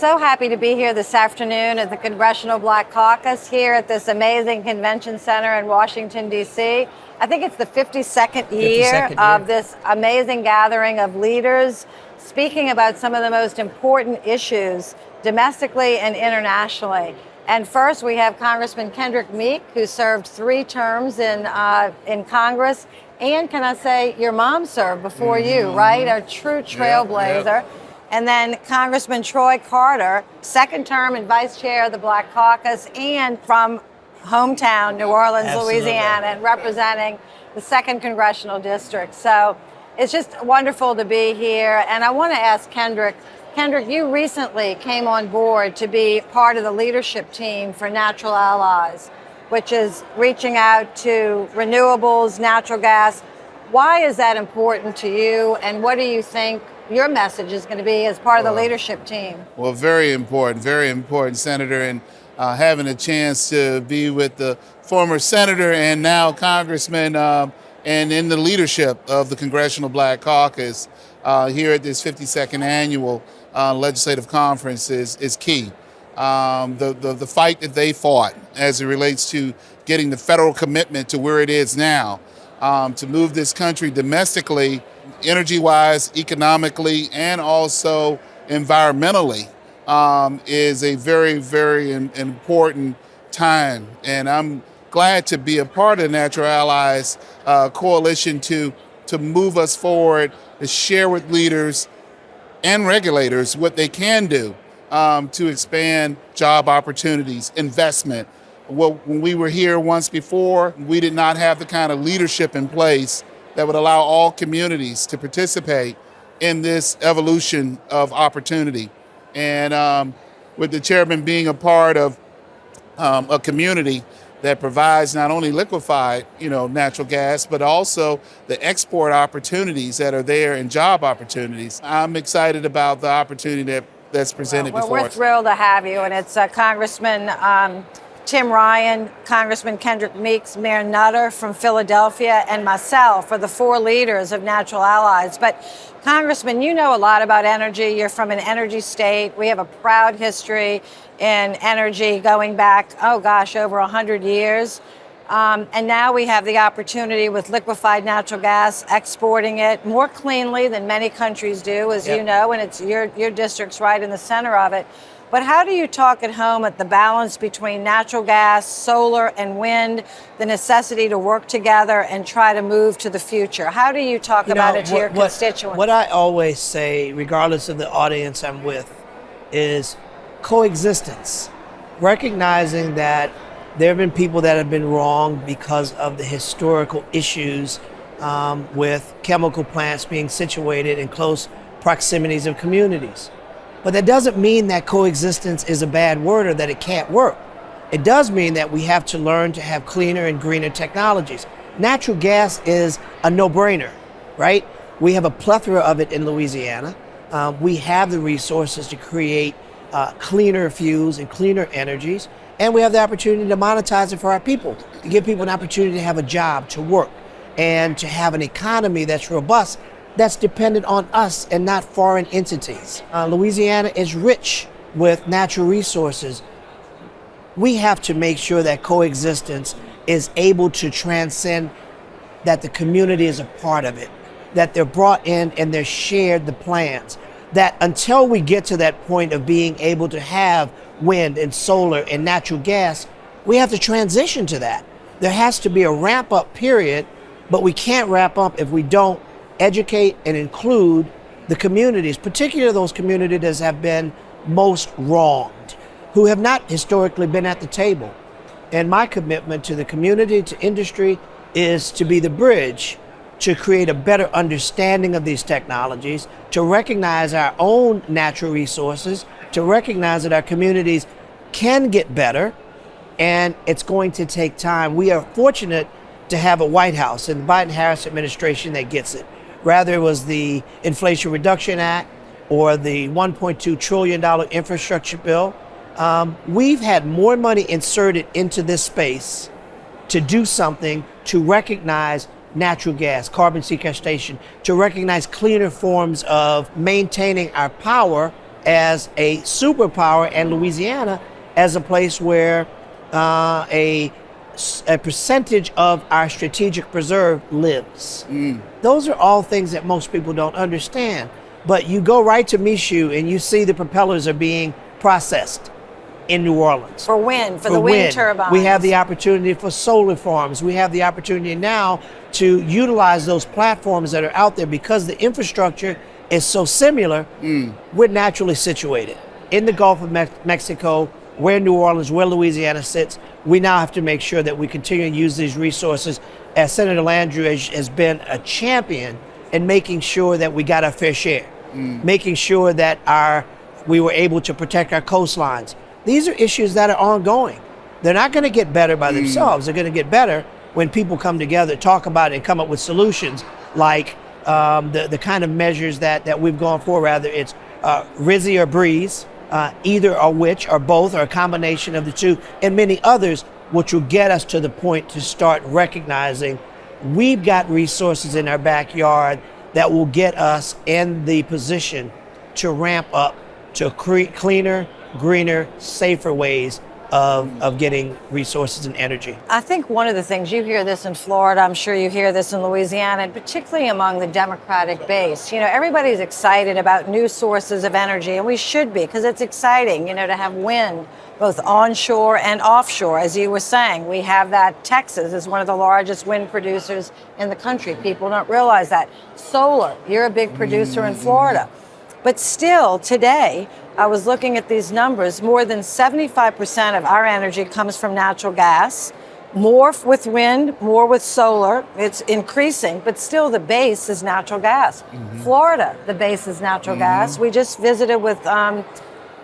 so happy to be here this afternoon at the Congressional Black Caucus here at this amazing convention center in Washington, D.C. I think it's the 52nd year of this amazing gathering of leaders speaking about some of the most important issues domestically and internationally. And first, we have Congressman Kendrick Meek, who served 3 terms in Congress. And can I say, your mom served before you, right? A true trailblazer. Yep. And then Congressman Troy Carter, 2nd term and vice chair of the Black Caucus, and from hometown, New Orleans, Absolutely. Louisiana, and representing the 2nd Congressional District. So it's just wonderful to be here. And I want to ask Kendrick, you recently came on board to be part of the leadership team for Natural Allies, which is reaching out to renewables, natural gas. Why is that important to you, and what do you think your message is going to be as part of the leadership team? Well, very important, Senator, and having a chance to be with the former senator and now congressman and in the leadership of the Congressional Black Caucus here at this 52nd annual legislative conference is key. The fight that they fought as it relates to getting the federal commitment to where it is now, to move this country domestically, energy-wise, economically, and also environmentally, is a very important time. And I'm glad to be a part of the Natural Allies coalition to move us forward, to share with leaders and regulators what they can do to expand job opportunities, investment. Well, when we were here once before, we did not have the kind of leadership in place that would allow all communities to participate in this evolution of opportunity. And with the chairman being a part of a community that provides not only liquefied, natural gas, but also the export opportunities that are there and job opportunities, I'm excited about the opportunity that's presented before us. We're thrilled to have you, and it's Congressman Tim Ryan, Congressman Kendrick Meek, Mayor Nutter from Philadelphia, and myself are the 4 leaders of Natural Allies. But Congressman, you know a lot about energy. You're from an energy state. We have a proud history in energy going back, over 100 years. And now we have the opportunity with liquefied natural gas, exporting it more cleanly than many countries do, as you know, and it's your district's right in the center of it. But how do you talk at home at the balance between natural gas, solar, and wind, the necessity to work together and try to move to the future? How do you talk about it to your constituents? What I always say, regardless of the audience I'm with, is coexistence. Recognizing that there have been people that have been wrong because of the historical issues with chemical plants being situated in close proximities of communities. But that doesn't mean that coexistence is a bad word or that it can't work. It does mean that we have to learn to have cleaner and greener technologies. Natural gas is a no-brainer, right? We have a plethora of it in Louisiana. We have the resources to create cleaner fuels and cleaner energies. And we have the opportunity to monetize it for our people, to give people an opportunity to have a job, to work, and to have an economy that's robust, that's dependent on us and not foreign entities. Louisiana is rich with natural resources. We have to make sure that coexistence is able to transcend that the community is a part of it, that they're brought in and they're shared the plans, that until we get to that point of being able to have wind and solar and natural gas, we have to transition to that. There has to be a ramp up period, but we can't wrap up if we don't educate and include the communities, particularly those communities that have been most wronged, who have not historically been at the table. And my commitment to the community, to industry, is to be the bridge to create a better understanding of these technologies, to recognize our own natural resources, to recognize that our communities can get better, and it's going to take time. We are fortunate to have a White House and the Biden-Harris administration that gets it. Rather, it was the Inflation Reduction Act or the $1.2 trillion infrastructure bill. We've had more money inserted into this space to do something to recognize natural gas, carbon sequestration, to recognize cleaner forms of maintaining our power as a superpower and Louisiana as a place where a percentage of our strategic preserve lives. Those are all things that most people don't understand. But you go right to Michoud and you see the propellers are being processed in New Orleans. For wind, for the wind turbines. We have the opportunity for solar farms. We have the opportunity now to utilize those platforms that are out there because the infrastructure is so similar. We're naturally situated in the Gulf of Mexico, where New Orleans, where Louisiana sits. We now have to make sure that we continue to use these resources, as Senator Landrieu has been a champion in making sure that we got our fair share, making sure that we were able to protect our coastlines. These are issues that are ongoing. They're not going to get better by themselves. They're going to get better when people come together, talk about it, and come up with solutions like the kind of measures that we've gone for, rather it's RISI or breeze, either or which or both or a combination of the two, and many others, which will get us to the point to start recognizing we've got resources in our backyard that will get us in the position to ramp up to cleaner, greener, safer ways of getting resources and energy. I think one of the things, you hear this in Florida, I'm sure you hear this in Louisiana, and particularly among the Democratic base, everybody's excited about new sources of energy, and we should be, because it's exciting, to have wind, both onshore and offshore. As you were saying, we have that. Texas is one of the largest wind producers in the country. People don't realize that. Solar, you're a big producer in Florida. But still, today, I was looking at these numbers, more than 75% of our energy comes from natural gas, more with wind, more with solar. It's increasing, but still the base is natural gas. Florida, the base is natural gas. We just visited with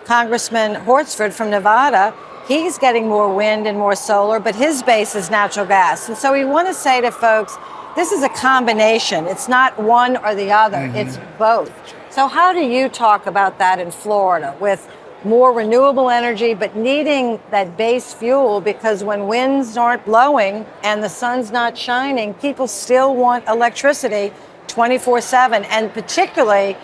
Congressman Horsford from Nevada. He's getting more wind and more solar, but his base is natural gas. And so we want to say to folks, this is a combination. It's not one or the other, it's both. So how do you talk about that in Florida with more renewable energy, but needing that base fuel, because when winds aren't blowing and the sun's not shining, people still want electricity 24/7, and particularly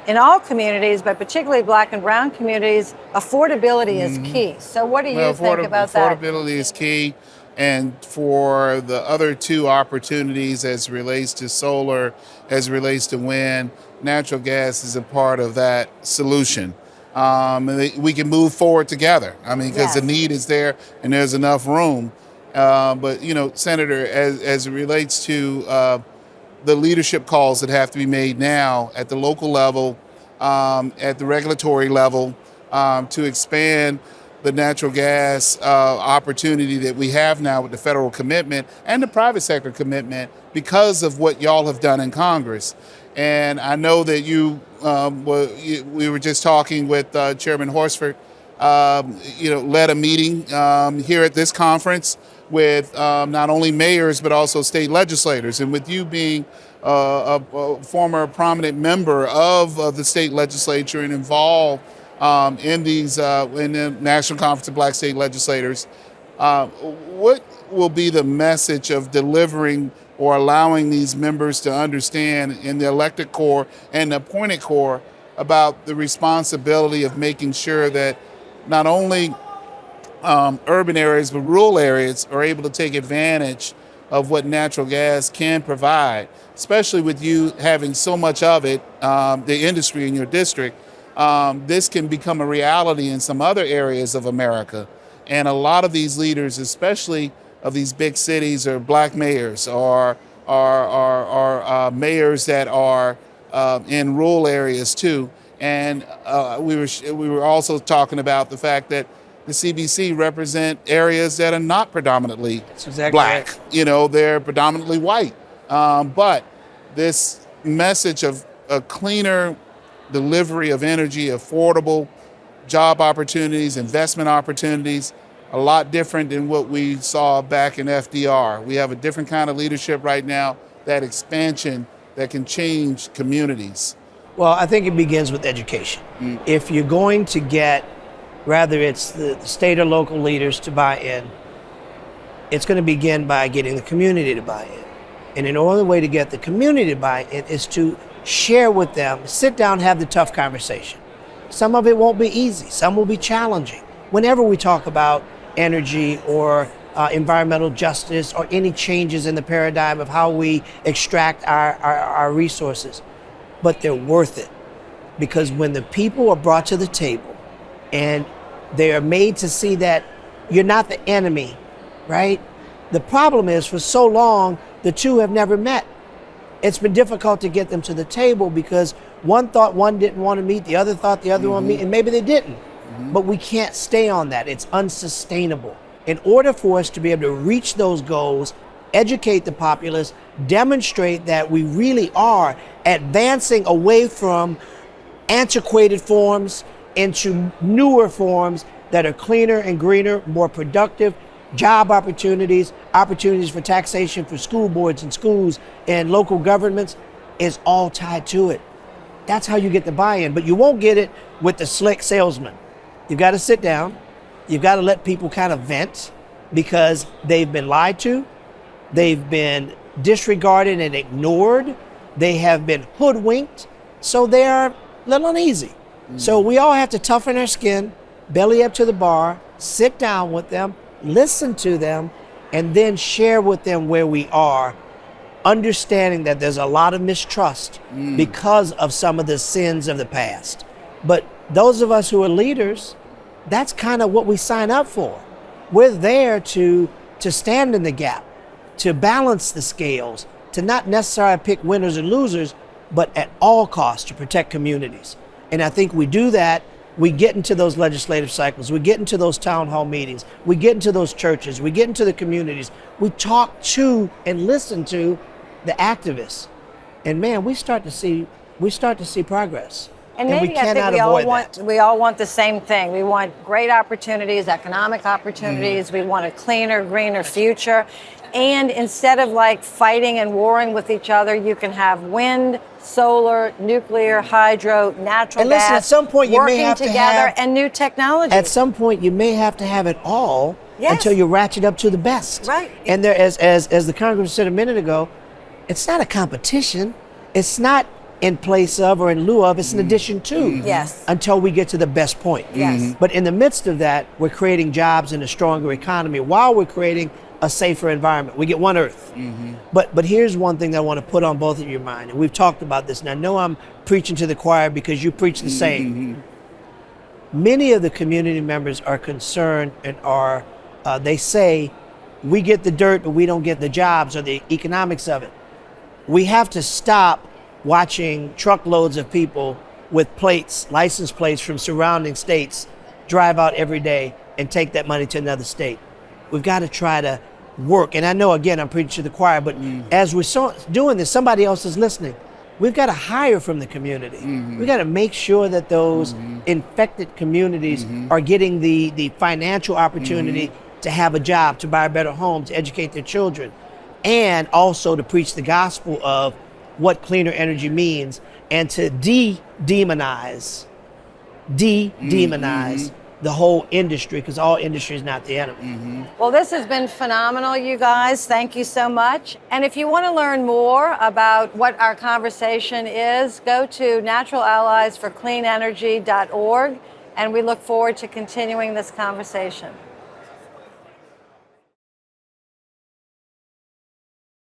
in all communities, but particularly Black and brown communities, affordability is key. So what do you think about that? Affordability is key. And for the other two opportunities as it relates to solar, as it relates to wind, natural gas is a part of that solution. And we can move forward together. Because the need is there and there's enough room. But, Senator, as it relates to the leadership calls that have to be made now at the local level, at the regulatory level, to expand the natural gas opportunity that we have now with the federal commitment and the private sector commitment because of what y'all have done in Congress. And I know that we were just talking with Chairman Horsford, led a meeting here at this conference with not only mayors, but also state legislators. And with you being a former prominent member of the state legislature and involved in the National Conference of Black State Legislators, what will be the message of delivering or allowing these members to understand in the elected core and the appointed core about the responsibility of making sure that not only urban areas but rural areas are able to take advantage of what natural gas can provide, especially with you having so much of it, the industry in your district. This can become a reality in some other areas of America. And a lot of these leaders, especially of these big cities, are Black mayors or mayors that are in rural areas too. And we were also talking about the fact that the CBC represent areas that are not predominantly Black. Right. They're predominantly white. But this message of a cleaner delivery of energy, affordable job opportunities, investment opportunities, a lot different than what we saw back in FDR. We have a different kind of leadership right now, that expansion that can change communities. Well, I think it begins with education. If you're going to get, whether it's the state or local leaders to buy in, it's going to begin by getting the community to buy in. And in order way to get the community to buy in is to share with them, sit down, have the tough conversation. Some of it won't be easy. Some will be challenging. Whenever we talk about energy or environmental justice or any changes in the paradigm of how we extract our resources, but they're worth it. Because when the people are brought to the table and they are made to see that you're not the enemy, right? The problem is for so long, the two have never met. It's been difficult to get them to the table because one thought one didn't want to meet, the other thought the other one meet, and maybe they didn't. But we can't stay on that. It's unsustainable. In order for us to be able to reach those goals, educate the populace, demonstrate that we really are advancing away from antiquated forms into newer forms that are cleaner and greener, more productive, job opportunities, opportunities for taxation for school boards and schools and local governments, is all tied to it. That's how you get the buy-in, but you won't get it with the slick salesman. You've got to sit down. You've got to let people kind of vent because they've been lied to. They've been disregarded and ignored. They have been hoodwinked. So they're a little uneasy. So we all have to toughen our skin, belly up to the bar, sit down with them, listen to them, and then share with them where we are, understanding that there's a lot of mistrust because of some of the sins of the past. But those of us who are leaders, that's kind of what we sign up for. We're there to stand in the gap, to balance the scales, to not necessarily pick winners and losers, but at all costs to protect communities. And I think we do that. We get into those legislative cycles. We get into those town hall meetings. We get into those churches. We get into the communities. We talk to and listen to the activists. And man, we start to see progress. And we maybe I cannot think avoid we all want the same thing. We want great opportunities, economic opportunities. We want a cleaner, greener future. And instead of like fighting and warring with each other, you can have wind, solar, nuclear, hydro, natural and listen, gas, at some point you may working have to together, have, and new technology. At some point you may have to have it all until you ratchet up to the best. Right. And there, as the Congressman said a minute ago, it's not a competition. It's not in place of or in lieu of, it's an addition to. Yes. Until we get to the best point. Yes. But in the midst of that, we're creating jobs and a stronger economy while we're creating a safer environment. We get one Earth. But here's one thing that I want to put on both of your mind, and we've talked about this, and I know I'm preaching to the choir because you preach the same. Many of the community members are concerned and they say, we get the dirt, but we don't get the jobs or the economics of it. We have to stop watching truckloads of people with plates, license plates from surrounding states, drive out every day and take that money to another state. We've got to try to work. And I know, again, I'm preaching to the choir, but as we're doing this, somebody else is listening. We've got to hire from the community. We've got to make sure that those infected communities are getting the financial opportunity to have a job, to buy a better home, to educate their children, and also to preach the gospel of what cleaner energy means and to demonize the whole industry, because all industry is not the enemy. Well, this has been phenomenal, you guys. Thank you so much. And if you want to learn more about what our conversation is, go to naturalalliesforcleanenergy.org, and we look forward to continuing this conversation.